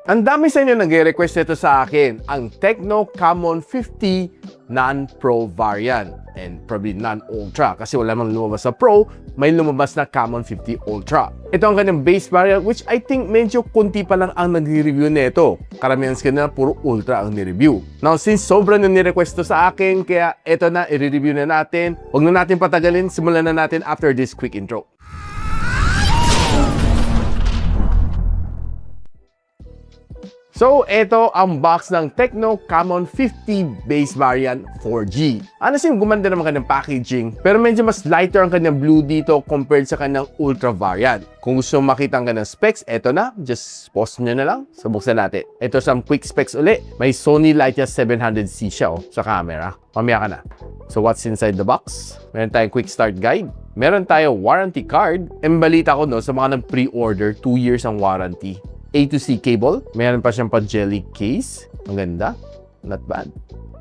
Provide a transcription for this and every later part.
Ang dami sa inyo nag-request nito sa akin, ang Tecno Camon 50 non-Pro variant and probably non-Ultra kasi wala mang lumabas sa Pro, may lumabas na Camon 50 Ultra. Ito ang kanyang base variant which I think medyo kunti pa lang ang nag-review nito. Karamihan sa kanila puro Ultra ang ni-review. Now since sobrang ni-request to sa akin, kaya ito na, i-review na natin. Huwag na natin patagalin, simulan na natin after this quick intro. So, ito ang box ng Tecno Camon 50 base variant 4G. Honestly, gumanda naman kanyang packaging, pero medyo mas lighter ang kanyang blue dito compared sa kanyang Ultra variant. Kung gusto makita ang kanyang specs, ito na. Just pause nyo na lang. Sabuksan natin. Ito sa quick specs uli. May Sony Lightyear 700C siya sa camera. Mamaya ka na. So, what's inside the box? Meron tayong quick start guide. Meron tayong warranty card. And balita ko sa mga nag-pre-order, 2 years ang warranty. A to C cable. Meron pa siyang pa-jelly case. Ang ganda. Not bad.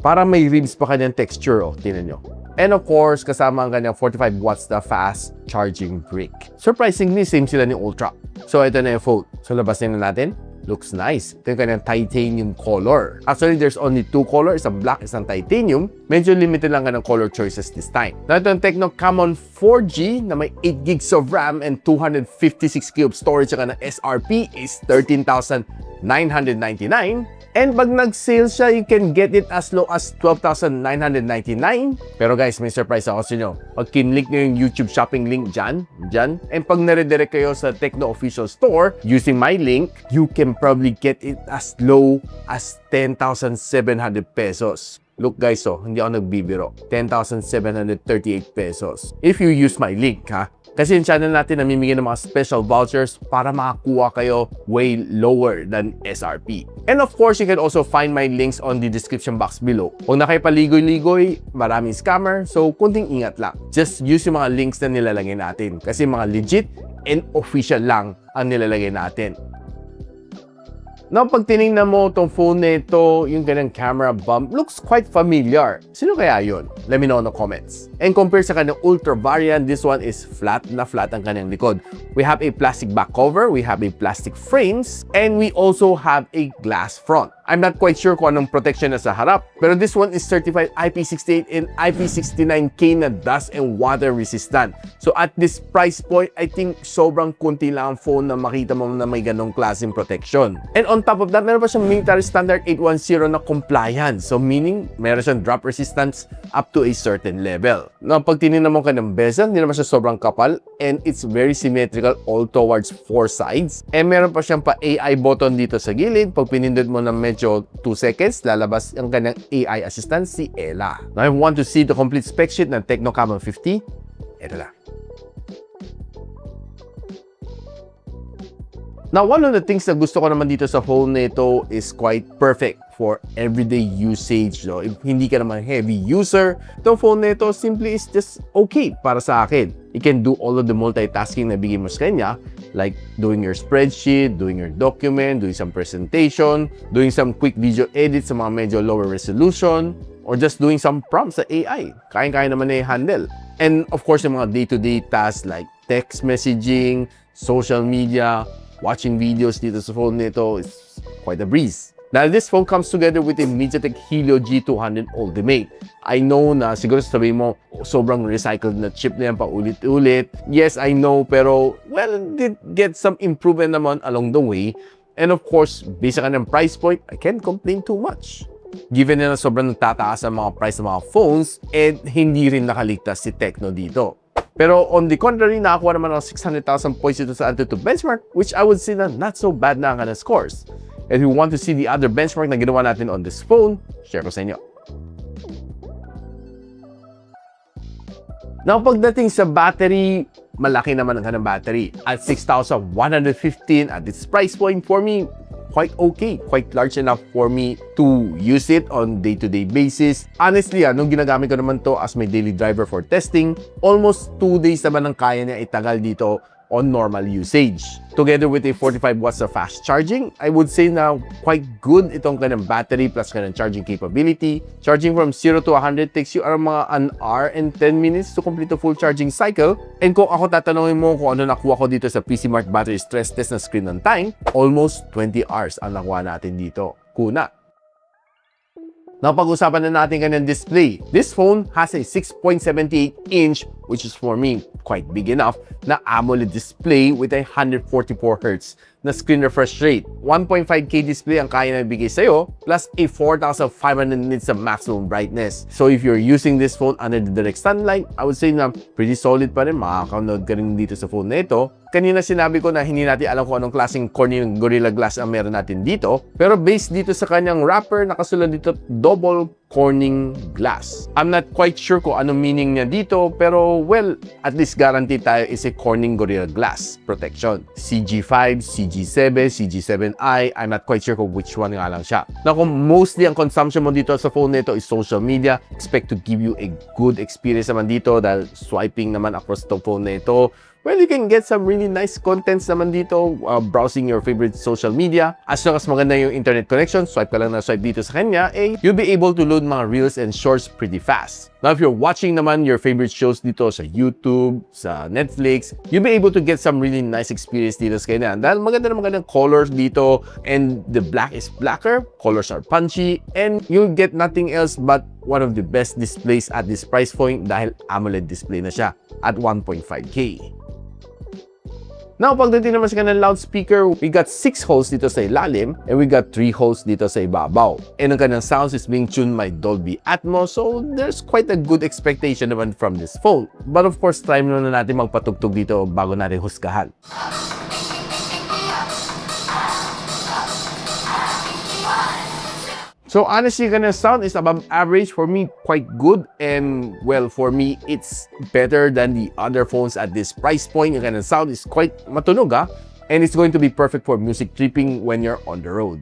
Para may ribs pa kanyang texture, tingnan nyo. And of course, kasama ang kanyang 45 watts na fast charging brick. Surprisingly, same sila ni Ultra. So, ito na yung phone. So, labasin na natin. Looks nice. Ito yung kanyang titanium color. Actually, there's only 2 colors. Isang black, isang titanium. Medyo limited lang ng color choices this time. Now, ito yung Tecno Camon 4G na may 8 gigs of RAM and 256 GB storage at ng SRP is 13,999. And pag nag-sale siya, you can get it as low as 12,999. Pero guys, may surprise ako sa inyo. Pag kinlink nyo yung YouTube shopping link dyan, and pag nare-direct kayo sa Tecno official store, using my link, you can probably get it as low as 10,700 pesos. Look guys, hindi ako nagbibiro. 10,738 pesos. If you use my link, ha? Kasi yung channel natin namimigay ng mga special vouchers para makakuha kayo way lower than SRP. And of course, you can also find my links on the description box below. Huwag na kayo paligoy-ligoy, maraming scammer, so kunting ingat lang. Just use yung mga links na nilalagay natin kasi mga legit and official lang ang nilalagay natin. Now, pag tinignan mo itong phone nito, yung ganang camera bump, looks quite familiar. Sino kaya yun? Let me know in the comments. And compared sa kanyang Ultra variant, this one is flat na flat ang kanyang likod. We have a plastic back cover, we have a plastic frames, and we also have a glass front. I'm not quite sure kung anong protection na sa harap, pero this one is certified IP68 and IP69K na dust and water resistant. So at this price point, I think sobrang kunti lang ang phone na makita mo na may ganong klaseng protection. And on top of that, meron pa siyang military standard 810 na compliance. So meaning, meron siyang drop resistance up to a certain level. Now, pag tinignan mo ka ng bezel, hindi naman siya sobrang kapal and it's very symmetrical all towards 4 sides. And meron pa siyang pa AI button dito sa gilid. Pag pinindot mo ng medyo 2 seconds, lalabas ang kanyang AI assistant, si Ella. Now, if you want to see the complete spec sheet ng Tecno Camon 50, ito na. Now, one of the things na gusto ko naman dito sa phone nito is quite perfect for everyday usage. So, if hindi ka naman heavy user, itong phone nito simply is just okay para sa akin. You can do all of the multitasking na bigay mo sa kanya, like doing your spreadsheet, doing your document, doing some presentation, doing some quick video edits sa mga medyo lower resolution, or just doing some prompts sa AI. Kaya-kaya naman na i-handle. And of course, yung mga day-to-day tasks like text messaging, social media, watching videos dito sa phone nito is quite a breeze. Now, this phone comes together with a MediaTek Helio G200 Ultimate. I know na siguro sabihin mo, sobrang recycled na chip na yan pa ulit-ulit. Yes, I know, pero well, did get some improvement naman along the way. And of course, based on ng price point, I can't complain too much. Given na sobrang nagtataas ang mga price ng mga phones, and hindi rin nakaligtas si Tecno dito. Pero on the contrary, nakakuha naman ng 600,000 points dito sa Antutu benchmark, which I would say na not so bad na ang kanyang scores. If you want to see the other benchmark na ginawa natin on this phone, share ko sa inyo. Now, pagdating sa battery, malaki naman ang kanyang battery. At 6,115 at its price point, for me, quite okay. Quite large enough for me to use it on day-to-day basis. Honestly, nung ginagamit ko naman to as my daily driver for testing, almost 2 days naman ang kaya niya itagal dito on normal usage. Together with a 45 watts of fast charging, I would say na quite good itong kanyang battery plus kanyang charging capability. Charging from 0 to 100 takes you around mga an hour and 10 minutes to complete a full charging cycle. And kung ako tatanungin mo kung ano nakuha ko dito sa PC Mart battery stress test na screen on time, almost 20 hours ang nakuha natin dito. Kuna. Now, pag-usapan na natin kanyang display. This phone has a 6.78-inch, which is for me quite big enough, na AMOLED display with a 144Hz na screen refresh rate. 1.5K display ang kaya na ibigay sa'yo, plus a 4,500 nits of maximum brightness. So if you're using this phone under the direct sunlight, I would say na pretty solid pa rin. Makaka-download ka rin dito sa phone na ito. Kanina sinabi ko na hindi natin alam kung anong klaseng cornering Gorilla Glass ang meron natin dito. Pero based dito sa kanyang wrapper, nakasulat dito double Corning glass. I'm not quite sure kung anong meaning niya dito, pero well, at least guaranteed tayo is a Corning Gorilla Glass protection. CG5, CG7, CG7i, I'm not quite sure kung which one nga lang siya. Now, kung mostly ang consumption mo dito sa phone nito is social media, expect to give you a good experience naman dito dahil swiping naman across the phone na ito. Well, you can get some really nice contents naman dito, browsing your favorite social media. As long as maganda yung internet connection, swipe ka lang na swipe dito sa kanya, you'll be able to load mga reels and shorts pretty fast. Now, if you're watching naman your favorite shows dito sa YouTube, sa Netflix, you'll be able to get some really nice experience dito sa kanya. Dahil magandang colors dito, and the black is blacker, colors are punchy, and you'll get nothing else but one of the best displays at this price point dahil AMOLED display na siya at 1.5K. Now, pagdating naman sa kanyang loudspeaker, we got 6 holes dito sa ilalim and we got 3 holes dito sa ibabaw. And ang kanyang sounds is being tuned by Dolby Atmos, so there's quite a good expectation naman from this phone. But of course, try muna natin magpatugtog dito bago natin husgahan. So honestly, kanyang sound is above average. For me, quite good. And well, for me, it's better than the other phones at this price point. Yung kanyang sound is quite matunog, and it's going to be perfect for music tripping when you're on the road.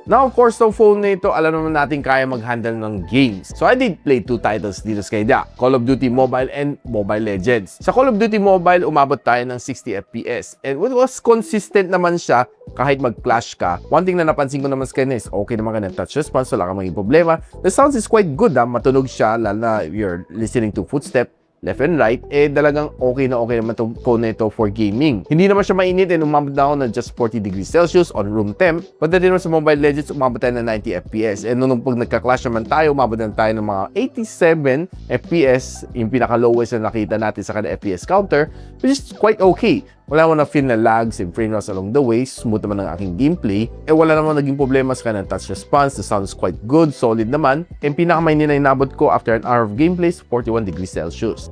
Now, of course, itong phone na ito, alam naman natin kaya mag-handle ng games. So, I did play 2 titles dito sa kanya, Call of Duty Mobile and Mobile Legends. Sa Call of Duty Mobile, umabot tayo ng 60 FPS. And it was consistent naman siya kahit mag-clash ka. One thing na napansin ko naman sa kanya is okay naman ka ng touch response, wala kang maging problema. The sounds is quite good, matunog siya, lalo na if you're listening to footstep left and right, talagang okay naman itong phone na ito for gaming. Hindi naman siya mainit, umabot na ako ng just 40 degrees Celsius on room temp. But then naman sa Mobile Legends, umabot tayo ng 90 FPS. And nung pag nagka-clash naman tayo, umabot na tayo ng mga 87 FPS, yung pinaka-lowest na nakita natin sa kada FPS counter, which is quite okay. Wala mo na feel na lags and frame drops along the way. Smooth naman ang aking gameplay. Wala naman naging problema sa kanyang touch response. The sound is quite good, solid naman. And pinakamainin na inabot ko after an hour of gameplay is 41 degrees Celsius.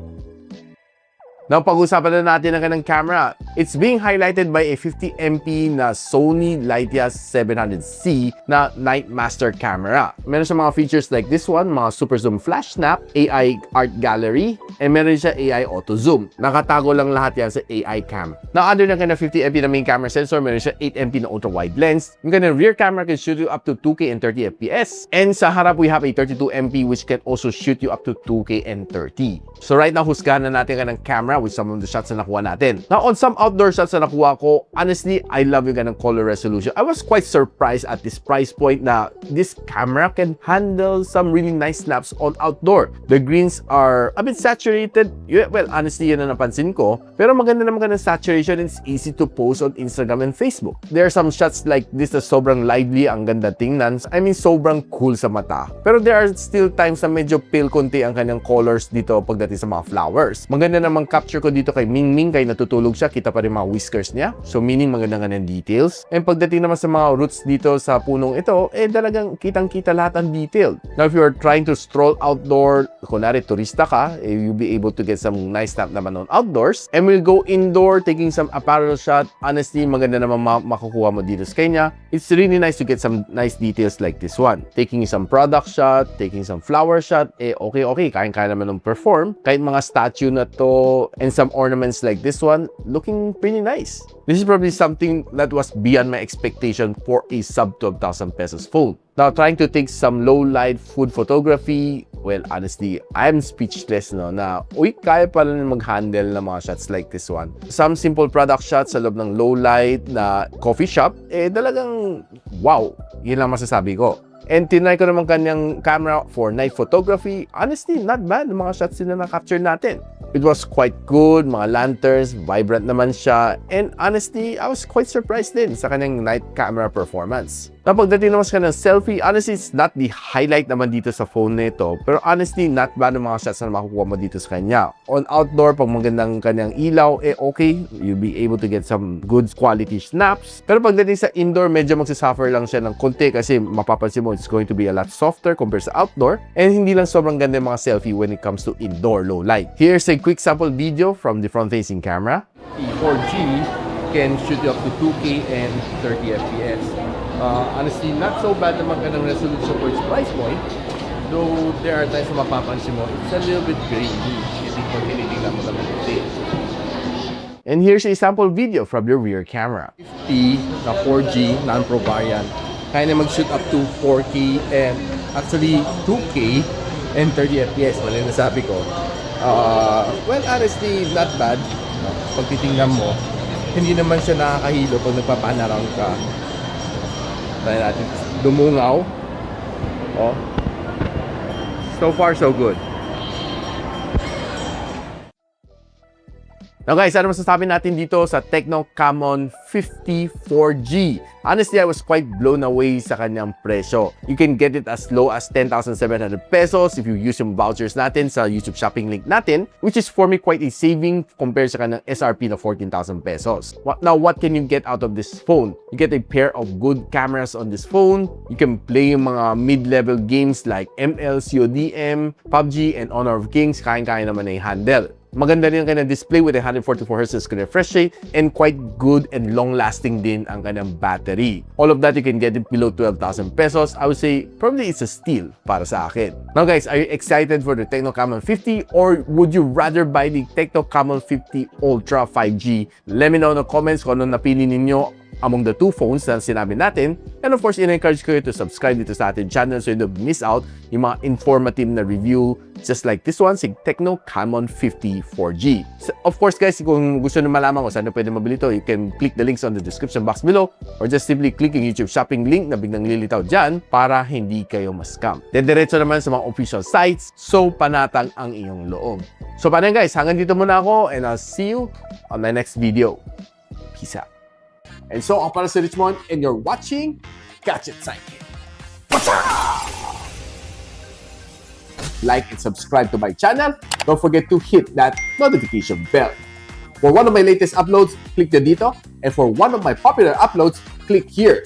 Now, pag-usapan na natin ang kanyang camera. It's being highlighted by a 50MP na Sony Lightyear 700C na Night Master camera. Meron siya mga features like this one, mga super zoom flash snap, AI art gallery, and meron siya AI auto zoom. Nakatago lang lahat yan sa AI cam. Now, under ng kanyang 50MP na main camera sensor, meron siya 8MP na ultra wide lens. Yung kanyang rear camera can shoot you up to 2K and 30 FPS. And sa harap, we have a 32MP which can also shoot you up to 2K and 30. So right now, husgahan na natin kanyang camera with some of the shots na nakuha natin. Now, on some outdoor shots na nakuha ko, honestly, I love yung ganang color resolution. I was quite surprised at this price point na this camera can handle some really nice snaps on outdoor. The greens are a bit saturated. Well, honestly, yun na napansin ko. Pero maganda naman ganang saturation and it's easy to post on Instagram and Facebook. There are some shots like this na sobrang lively, ang ganda tingnan. I mean, sobrang cool sa mata. Pero there are still times na medyo pale konti ang kanyang colors dito pagdating sa mga flowers. Maganda namang capture ko dito kay Mingming, kay natutulog siya, kita pa rin mga whiskers niya. So meaning maganda nga ng details. And pagdating naman sa mga roots dito sa punong ito, talagang kitang-kita lahat ang detail. Now if you're trying to stroll outdoor, kunwari turista ka, you'll be able to get some nice snap naman on outdoors. And we'll go indoor, taking some apparel shot. Honestly, maganda naman makukuha mo dito sa kanya. It's really nice to get some nice details like this one. Taking some product shot, taking some flower shot, okay, kaya naman ng perform. Kahit mga statue na to, and some ornaments like this one, looking pretty nice. This is probably something that was beyond my expectation for a sub 12,000 pesos phone. Now, trying to take some low light food photography, Well, honestly, I'm speechless, no, na, uy, kaya pala na mag-handle ng mga shots like this one. Some simple product shots sa loob ng low light na coffee shop, talagang, wow, yun lang masasabi ko. And tinry ko naman kanyang camera for night photography. Honestly, not bad ang mga shots na na-capture natin. It was quite good, mga lanterns, vibrant naman siya. And honestly, I was quite surprised din sa kanyang night camera performance. Na pagdating naman sa kanyang selfie, honestly, it's not the highlight naman dito sa phone nito. Pero honestly, not bad ang mga shots na makukuha mo dito sa kanya. On outdoor, pag magandang kanyang ilaw, okay, you'll be able to get some good quality snaps. Pero pagdating sa indoor, medyo magsasuffer lang siya ng konti kasi mapapansin mo, it's going to be a lot softer compared sa outdoor. And hindi lang sobrang ganda yung mga selfie when it comes to indoor low light. Here's a quick sample video from the front-facing camera. The 4G can shoot up to 2K and 30 FPS. Honestly, not so bad naman ka ng resolution for its price point. Though there are times na mapapansin mo, it's a little bit grainy. Kasi pag tinitingnan mo naman ito. And here's a sample video from your rear camera. 50 na 4G non-pro variant. Kaya na mag-shoot up to 4K and actually 2K and 30 FPS. Mali na sabi ko. Well, honestly, not bad. Pag titingnan mo, hindi naman siya nakakahilo pag nagpapanarang ka. Tayo natin dumungaw. Oh. So far, so good. Now guys, ano masasabi natin dito sa Tecno Camon 54G? Honestly, I was quite blown away sa kanyang presyo. You can get it as low as 10,700 pesos if you use yung vouchers natin sa YouTube shopping link natin, which is for me quite a saving compared sa kanyang SRP na 14,000 pesos. Now, what can you get out of this phone? You get a pair of good cameras on this phone. You can play yung mga mid-level games like ML, CODM, PUBG, and Honor of Kings. Kaya-kaya naman na i-handle. Maganda rin ang kanyang display with a 144Hz refresh rate and quite good and long-lasting din ang kanyang battery. All of that you can get it below 12,000 pesos. I would say probably it's a steal para sa akin. Now guys, are you excited for the Tecno Camon 50 or would you rather buy the Tecno Camon 50 Ultra 5G? Let me know in the comments kung ano napili ninyo among the two phones na sinabi natin. And of course, in-encourage ko to subscribe dito sa ating channel so you don't miss out yung mga informative na review just like this one, si Tecno Camon 50 4G. So, of course guys, kung gusto nyo malaman kung saan na pwede mabili ito, you can click the links on the description box below or just simply click yung YouTube shopping link na biglang lilitaw dyan para hindi kayo ma-scam. Diretso naman sa mga official sites, so panatag ang iyong loob. So paano guys, hanggang dito muna ako and I'll see you on my next video. Peace out. And so, ako para si Richmond, and you're watching Gadget Sidekick. Like and subscribe to my channel. Don't forget to hit that notification bell. For one of my latest uploads, click dito. And for one of my popular uploads, click here.